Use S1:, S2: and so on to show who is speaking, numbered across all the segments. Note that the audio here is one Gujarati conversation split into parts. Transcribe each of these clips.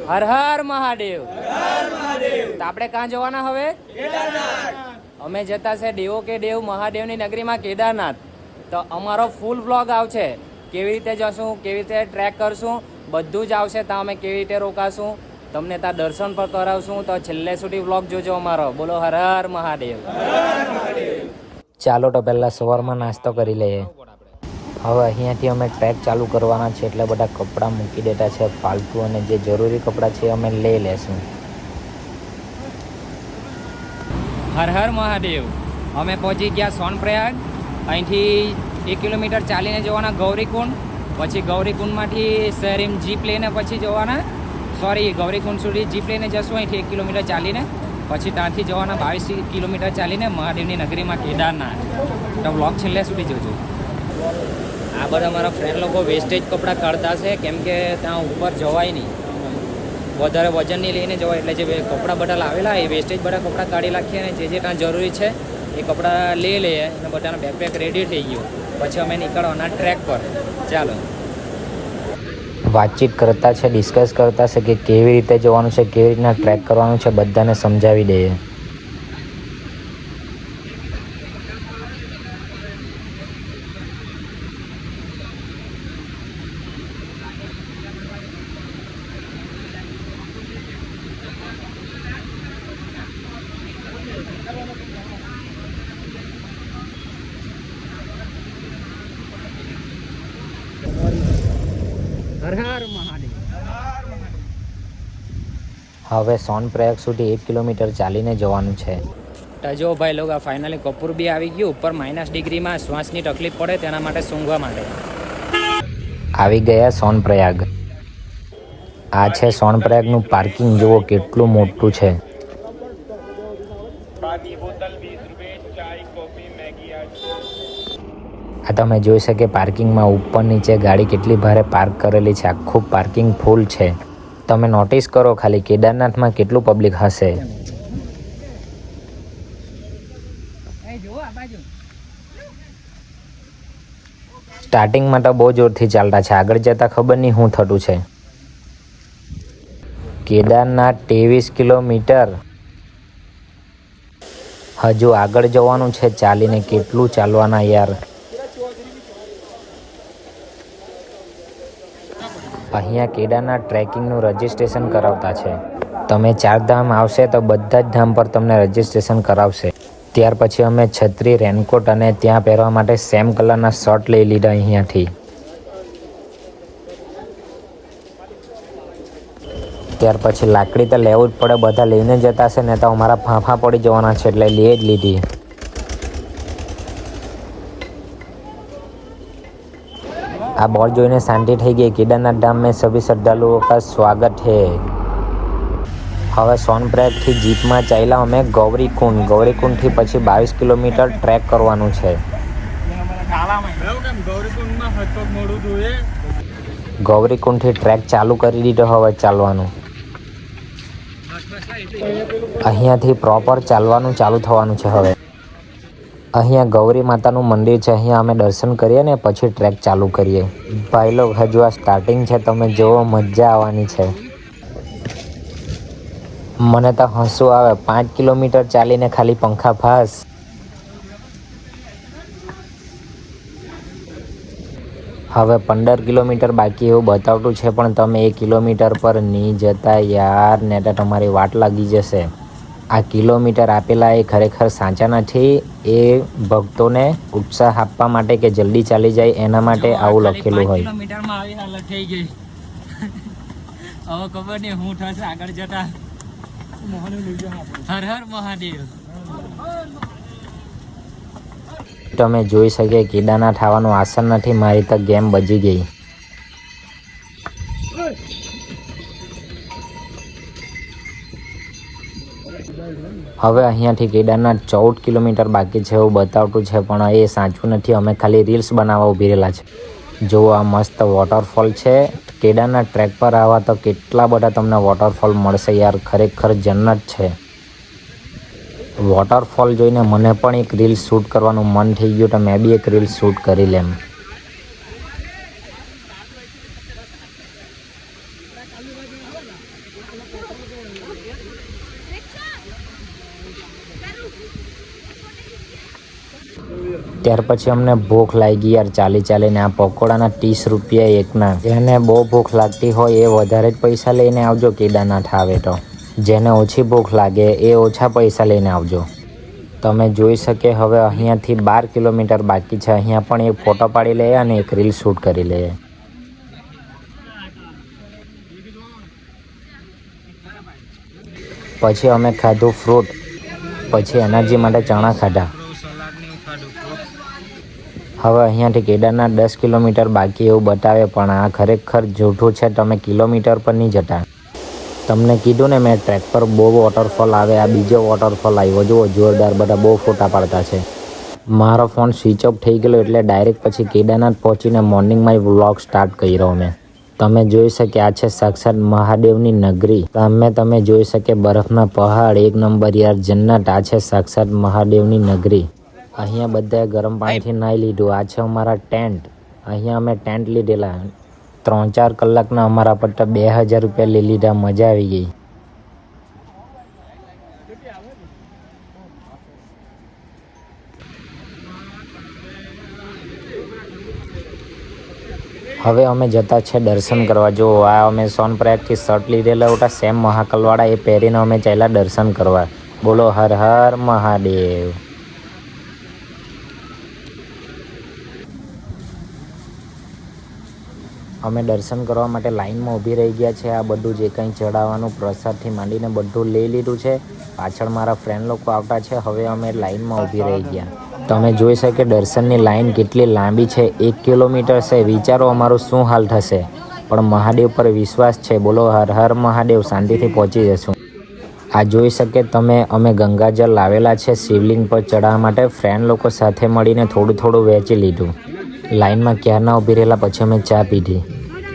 S1: હર હર મહાદેવ. તો આપણે ક્યાં જવાના હવે? અમે જતા છે દેવો કે દેવ મહાદેવની નગરીમાં કેદારનાથ. તો અમારો ફૂલ વ્લોગ આવશે, કેવી રીતે જશું, કેવી રીતે ટ્રેક કરશું, બધું જ આવશે. ત્યાં અમે કેવી રીતે રોકાશું, તમને ત્યાં દર્શન પણ કરાવશું. તો છેલ્લે સુધી વ્લોગ જોજો અમારો. બોલો હર હર મહાદેવ. ચાલો તો પહેલાં સવારમાં નાસ્તો કરી લઈએ. હવે અહીંયાથી અમે ટ્રેક ચાલુ કરવાના છે, એટલે બધા કપડાં મૂકી દેતા છે ફાલતુ, અને જે જરૂરી કપડાં છે અમે લઈ લેશું. હર હર મહાદેવ. અમે પહોંચી ગયા સોનપ્રયાગ. અહીંથી 1 કિલોમીટર ચાલીને જવાના ગૌરીકુંડ. પછી ગૌરીકુંડમાંથી શહેરીમ જીપ લઈને પછી જવાના, ગૌરીકુંડ સુધી જીપ લઈને જશું અહીંથી 1 કિલોમીટર ચાલીને. પછી ત્યાંથી જવાના 22 કિલોમીટર ચાલીને મહાદેવની નગરીમાં કેદારનાથ. તો વ્લોગ છેલ્લે સુધી જોજો. આ બધા મારા ફ્રેન્ડ લોકો વેસ્ટેજ કપડાં કાઢતા છે, કેમ કે ત્યાં ઉપર જવાય નહીં, વધારે વજન નહીં લઈને જવાય. એટલે જે કપડાં બધા લાવેલા એ વેસ્ટેજ બધા કપડાં કાઢી નાખીએ, અને જે ત્યાં જરૂરી છે એ કપડાં લઈ લઈએ. અને બધાના બેકપેક રેડી થઈ ગયું. પછી અમે નીકળવાના ટ્રેક પર. ચાલો. વાતચીત કરતા છે, ડિસ્કસ કરતા છે કે કેવી રીતે જવાનું છે, કેવી રીતના ટ્રેક કરવાનું છે, બધાને સમજાવી દઈએ. હર હર મહાદેવ. હવે સોનપ્રયાગ સુધી 1 કિલોમીટર ચાલીને જવાનું છે. તો જો ભાઈ લોકો ફાઇનલી કપૂર બી આવી ગયું. ઉપર -ડિગ્રીમાં શ્વાસની તકલીફ પડે તેના માટે સૂંઘવા માટે આવી ગયા સોનપ્રયાગ. આ છે સોનપ્રયાગનું પાર્કિંગ. જુઓ કેટલું મોટું છે. આ તમે જોઈ શકે પાર્કિંગમાં ઉપર નીચે ગાડી કેટલી ભારે પાર્ક કરેલી છે. આખું પાર્કિંગ ફૂલ છે. તમે નોટિસ કરો ખાલી કેદારનાથમાં કેટલું પબ્લિક હશે. સ્ટાર્ટિંગમાં તો બહુ જોરથી ચાલતા છે, આગળ જતાં ખબર નહીં શું થતું છે. કેદારનાથ 23 કિલોમીટર હજુ આગળ જવાનું છે ચાલીને. કેટલું ચાલવાના યાર. અહીંયા કેદારનાથ ટ્રેકિંગનું રજિસ્ટ્રેશન કરાવતા છે. તમે 4 ધામ આવશે તો બધા જ ધામ પર તમને રજિસ્ટ્રેશન કરાવશે. ત્યાર પછી અમે છત્રી, રેનકોટ અને ત્યાં પહેરવા માટે સેમ કલરના શર્ટ લઈ લીધા અહીંયાથી. ત્યાર પછી લાકડી તો લેવું જ પડે, બધા લઈને જતા હશે ને તો અમારા ફાંફા પડી જવાના છે, એટલે લઈ જ લીધી. આ બોર્ડ જોઈને શાંતિ થઈ ગઈ. કેદારનાથ ધામ में सभी श्रद्धालुओं का स्वागत है. હવે સોનપ્રયાગથી જીપમાં ચાલ્યા અમે ગૌરીકુંડ. ગૌરીકુંડથી પછી 22 કિલોમીટર ટ્રેક કરવાનું છે. ગૌરીકુંડથી ટ્રેક ચાલુ કરી દીધો. હવે ચાલવાનું અહીંયાથી પ્રોપર ચાલવાનું ચાલુ થવાનું છે. હવે અહીંયા ગૌરી માતાનું મંદિર છે. અહીંયા અમે દર્શન કરીએ ને પછી ટ્રેક ચાલુ કરીએ. ભાઈ લોગ હજુ આ સ્ટાર્ટિંગ છે, તમે જોવો, મજા આવવાની છે. મને તો હસવું આવે. 5 કિલોમીટર ચાલીને ખાલી પંખા ફાસ. હવે 15 કિલોમીટર બાકી એવું બતાવતું છે, પણ તમે 1 કિલોમીટર પર નહીં જતા યાર, ને તો તમારી વાટ લાગી જશે. આ કિલોમીટર આપેલા એ ખરેખર સાચા નથી. એ ભક્તોને ઉત્સાહ આપવા માટે કે જલ્દી ચાલી જાય એના માટે આવું લખેલું હોય. કિલોમીટરમાં આવી હાલત થઈ ગઈ. હવે ખબર નહીં શું થશે આગળ જતા. હર હર મહાદેવ. તમે જોઈ શકે કેદારનાથ આવવાનું આસન નથી. મારી તો ગેમ બજી ગઈ. હવે અહીંયાથી કેદારનાથ 14 કિલોમીટર બાકી છે એવું બતાવતું છે, પણ એ સાચું નથી. અમે ખાલી રીલ્સ બનાવવા ઊભી રહેલા છે. જો આ મસ્ત વોટરફોલ છે. કેદારનાથ ટ્રેક પર આવા તો કેટલા બધા તમને વોટરફોલ મળશે યાર. ખરેખર જન્નત છે. વોટરફોલ જોઈને મને પણ એક રીલ શૂટ કરવાનું મન થઈ ગયું, તો મેં બી એક રીલ શૂટ કરી લેમ. ત્યાર પછી અમને ભૂખ લાગી યાર ચાલીને. આ પકોડાના 30 રૂપિયા એકના. જેને બહુ ભૂખ લાગતી હોય એ વધારે જ પૈસા લઈને આવજો કેદારનાથ આવે તો. જેને ઓછી ભૂખ લાગે એ ઓછા પૈસા લઈને આવજો. તમે જોઈ શકે હવે અહીંયાથી 12 કિલોમીટર બાકી છે. અહીંયા પણ એક ફોટો પાડી લઈએ અને એક રીલ શૂટ કરી લઈએ. પછી અમે ખાધું ફ્રૂટ, પછી એનર્જી માટે ચણા ખાધા. હવે અહીંયાથી કેદારનાથ 10 કિલોમીટર બાકી એવું બતાવે, પણ આ ખરેખર જૂઠું છે. તમે કિલોમીટર પર નહીં જતા. તમને કીધું ને મેં, ટ્રેક પર બહુ વોટરફોલ આવે. આ બીજો વોટરફોલ આવ્યો, જુઓ જોરદાર. બધા બહુ ફોટા પાડતા છે. મારો ફોન સ્વિચ ઓફ થઈ ગયેલો એટલે ડાયરેક્ટ પછી કેદારનાથ પહોંચીને મોર્નિંગમાં વ્લોગ સ્ટાર્ટ કર્યો મેં. તમે જોઈ શકે આ છે સાક્ષાત મહાદેવની નગરી. તમે જોઈ શકે બરફના પહાડ, એક નંબર યાર જન્નત. આ છે સાક્ષાત મહાદેવની નગરી. અહીંયા બધાએ ગરમ પાણીથી નાહી લીધું. આ છે અમારા ટેન્ટ. અહીંયા અમે ટેન્ટ લીધેલા. 3-4 કલાકના અમારા પર 2000 રૂપિયા લઈ લીધા. મજા આવી ગઈ. હવે અમે જતા છે દર્શન કરવા. જો આ અમે સોનપ્રયાગથી શર્ટ લીધેલા હતા સેમ મહાકાલવાળા, એ પહેરીને અમે ચાલ્યા દર્શન કરવા. બોલો હર હર મહાદેવ. અમે દર્શન કરવા માટે લાઈનમાં ઊભી રહી ગયા છે. આ બધું જે કંઈ ચડાવવાનું પ્રસાદથી માંડીને બધું લઈ લીધું છે. પાછળ મારા ફ્રેન્ડ લોકો આવતા છે. હવે અમે લાઈનમાં ઊભી રહી ગયા. તમે જોઈ શકે દર્શનની લાઈન કેટલી લાંબી છે. 1 કિલોમીટર છે. વિચારો અમારું શું હાલ થશે. પણ મહાદેવ પર વિશ્વાસ છે. બોલો હર હર મહાદેવ. શાંતિથી પહોંચી જશું. આ જોઈ શકે તમે, અમે ગંગાજળ લાવેલા છે શિવલિંગ પર ચડાવવા માટે. ફ્રેન્ડ લોકો સાથે મળીને થોડું વહેંચી લીધું. લાઈનમાં ક્યારના ઊભી રહેલા, પછી અમે ચા પીધી.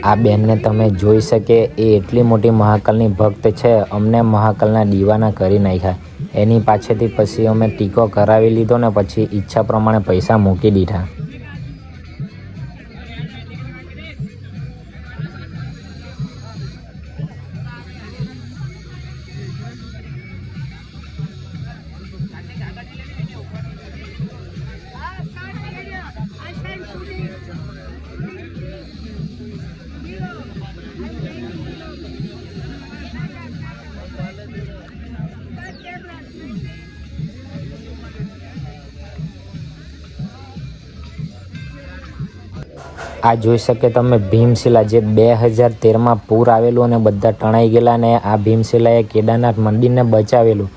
S1: આ બેનને તમે જોઈ શકે, એ એટલી મોટી મહાકાલની ભક્ત છે. અમને મહાકાલના દીવાના કરી નાખ્યા. એની પાછળથી પછી અમે ટીકો કરાવી લીધો ને પછી ઈચ્છા પ્રમાણે પૈસા મૂકી દીધા. આ જોઈ શકે તમે ભીમશિલા, જે 2013માં પૂર આવેલું અને બધા તણાઈ ગયેલા, ને આ ભીમશિલાએ કેદારનાથ મંદિરને બચાવેલું.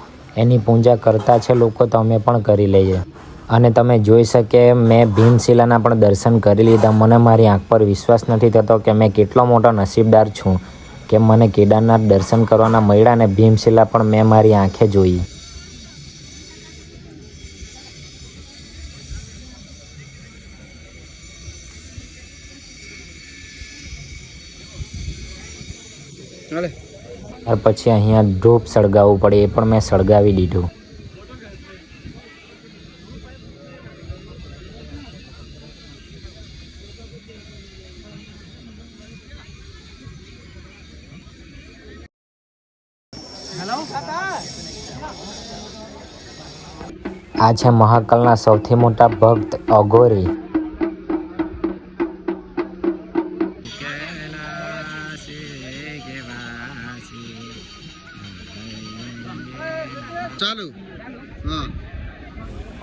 S1: એની પૂજા કરતા છે લોકો, તો અમે પણ કરી લઈએ. અને તમે જોઈ શકે મેં ભીમશિલાના પણ દર્શન કરી લીધા. મને મારી આંખ પર વિશ્વાસ નથી થતો કે મેં કેટલો મોટો નસીબદાર છું કે મને કેદારનાથ દર્શન કરવાના મળ્યા, ને ભીમશિલા પણ મેં મારી આંખે જોઈ. ત્યાર પછી અહીંયા ધૂપ સળગાવવું પડે, એ પણ મેં સળગાવી દીધું. આ છે મહાકાલના સૌથી મોટા ભક્ત અઘોરી.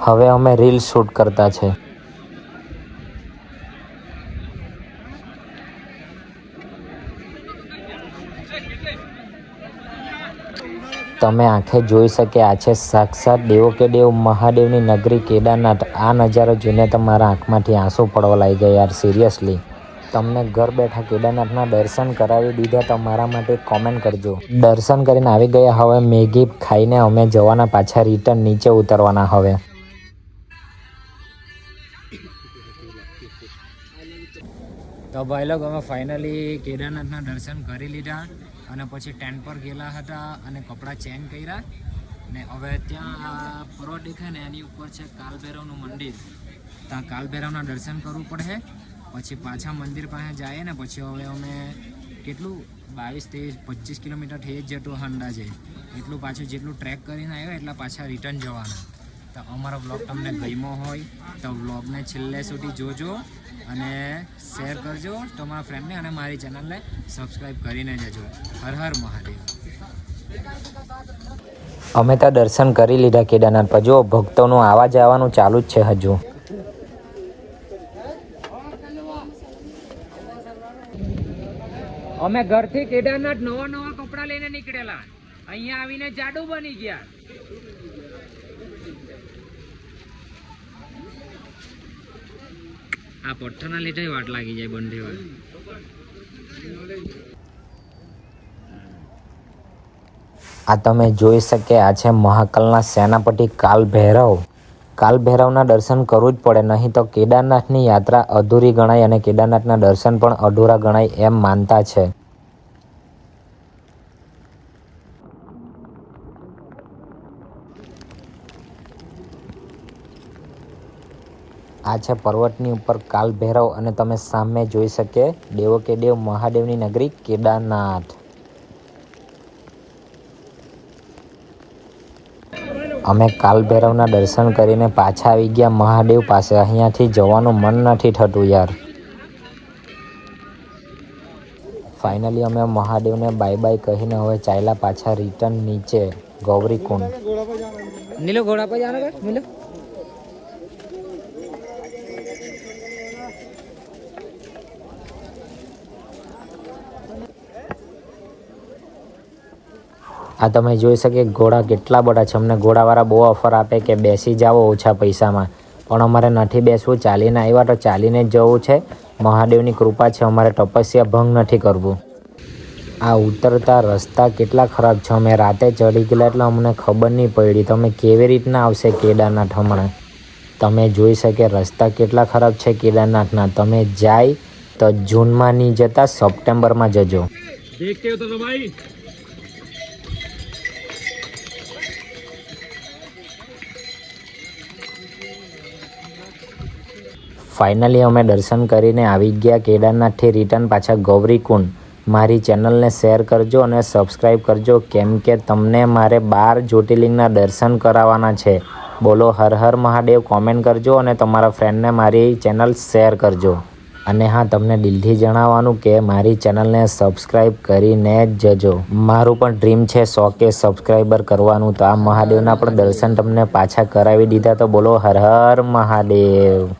S1: હવે અમે રીલ શૂટ કરતા છે. તમે આંખે જોઈ શકે આ છે સાક્ષાત દેવો કે દેવ મહાદેવની નગરી કેદારનાથ. આ નજારો જોઈને તમારા આંખમાંથી આંસુ પડવા લાગી ગયા યાર, સિરિયસલી. તમને ઘર બેઠા કેદારનાથના દર્શન કરાવી દીધા. તમારા માટે કોમેન્ટ કરજો. દર્શન કરીને આવી ગયા. હવે મેગી ખાઈને અમે જવાના પાછા રિટર્ન, નીચે ઉતરવાના. હવે તો ભાઈ લોકો અમે ફાઇનલી કેદારનાથના દર્શન કરી લીધા અને પછી ટેન્ટ પર ગયેલા હતા અને કપડાં ચેન્જ કર્યા. ને હવે ત્યાં પર્વત દેખાય ને એની ઉપર છે કાલભૈરવનું મંદિર. ત્યાં કાલભૈરવના દર્શન કરવું પડે. પછી પાછા મંદિર પાસે જઈએ ને પછી હવે અમે કેટલું 22-25 કિલોમીટર થઈ જ જતું અંદાજે. એટલું પાછું જેટલું ટ્રેક કરીને આવ્યો એટલા પાછા રિટર્ન જવાના. તો અમારો વ્લોગ તમને ગમ્યો હોય તો વ્લોગને છેલ્લે સુધી જોજો અને શેર કરજો તમારા ફ્રેન્ડને અને મારી ચેનલને સબસ્ક્રાઈબ કરીને જજો. હર હર મહાદેવ.
S2: અમે તો દર્શન કરી લીધા કેદારનાથ પર. જો ભક્તોનું આવા જવાનું ચાલુ જ છે હજુ.
S1: અમે ઘરથી કેદારનાથ નવા કપડાં લઈને નીકળેલા, અહીંયા આવીને જાડુ બની ગયા. આ પથ્થરના લીધે વાટ લાગી જાય બંને વાર.
S2: આ તમે જોઈ શકે આ છે મહાકાલના સેનાપતિ કાલ ભૈરવ. કાલ ભૈરવના દર્શન કરવું જ પડે, નહીં તો કેદારનાથની યાત્રા અધૂરી ગણાય અને કેદારનાથના દર્શન પણ અધૂરા ગણાય એમ માનતા છે. આ છે પર્વતની ઉપર કાલ ભૈરવ અને તમે સામે જોઈ શકે દેવો કે દેવ મહાદેવની નગરી કેદારનાથ. અમે કાલ ભૈરવના દર્શન કરીને પાછા આવી ગયા મહાદેવ પાસે. અહીંયાથી જવાનું મન નથી થતું યાર. ફાઇનલી અમે મહાદેવને બાય બાય કહીને હવે ચાલ્યા પાછા રિટર્ન નીચે ગૌરીકુંડ.
S1: નીલો ઘોડા પર જાનો નીલો.
S2: આ તમે જોઈ શકે ઘોડા કેટલા બધા છે. અમને ઘોડાવાળા બહુ ઓફર આપે કે બેસી જાઓ ઓછા પૈસામાં, પણ અમારે નથી બેસવું. ચાલીને આવ્યા તો ચાલીને જ જવું છે. મહાદેવની કૃપા છે, અમારે તપસ્યા ભંગ નથી કરવું. આ ઉતરતા રસ્તા કેટલા ખરાબ છે. અમે રાતે ચડી ગયેલા એટલે અમને ખબર નહીં પડી તમે કેવી રીતના આવશે કેદારનાથ હમણાં. તમે જોઈ શકે રસ્તા કેટલા ખરાબ છે કેદારનાથના. તમે જાય તો જૂનમાં નહીં જતા, સપ્ટેમ્બરમાં જજો.
S1: દેખતે હો તો ભાઈ.
S2: ફાઇનલી અમે દર્શન કરીને આવી ગયા કેદારનાથથી રિટર્ન પાછા ગૌરીકુંડ. મારી ચેનલને શેર કરજો અને સબસ્ક્રાઈબ કરજો, કેમ કે તમને મારે 12 જ્યોતિર્લિંગના દર્શન કરાવવાના છે. બોલો હર હર મહાદેવ કોમેન્ટ કરજો અને તમારા ફ્રેન્ડને મારી ચેનલ શેર કરજો. અને હા, તમને દિલથી જણાવવાનું કે મારી ચેનલને સબસ્ક્રાઈબ કરીને જ જજો. મારું પણ ડ્રીમ છે 100K સબસ્ક્રાઈબર કરવાનું. તો આ મહાદેવના પણ દર્શન તમને પાછા કરાવી દીધા. તો બોલો હર હર મહાદેવ.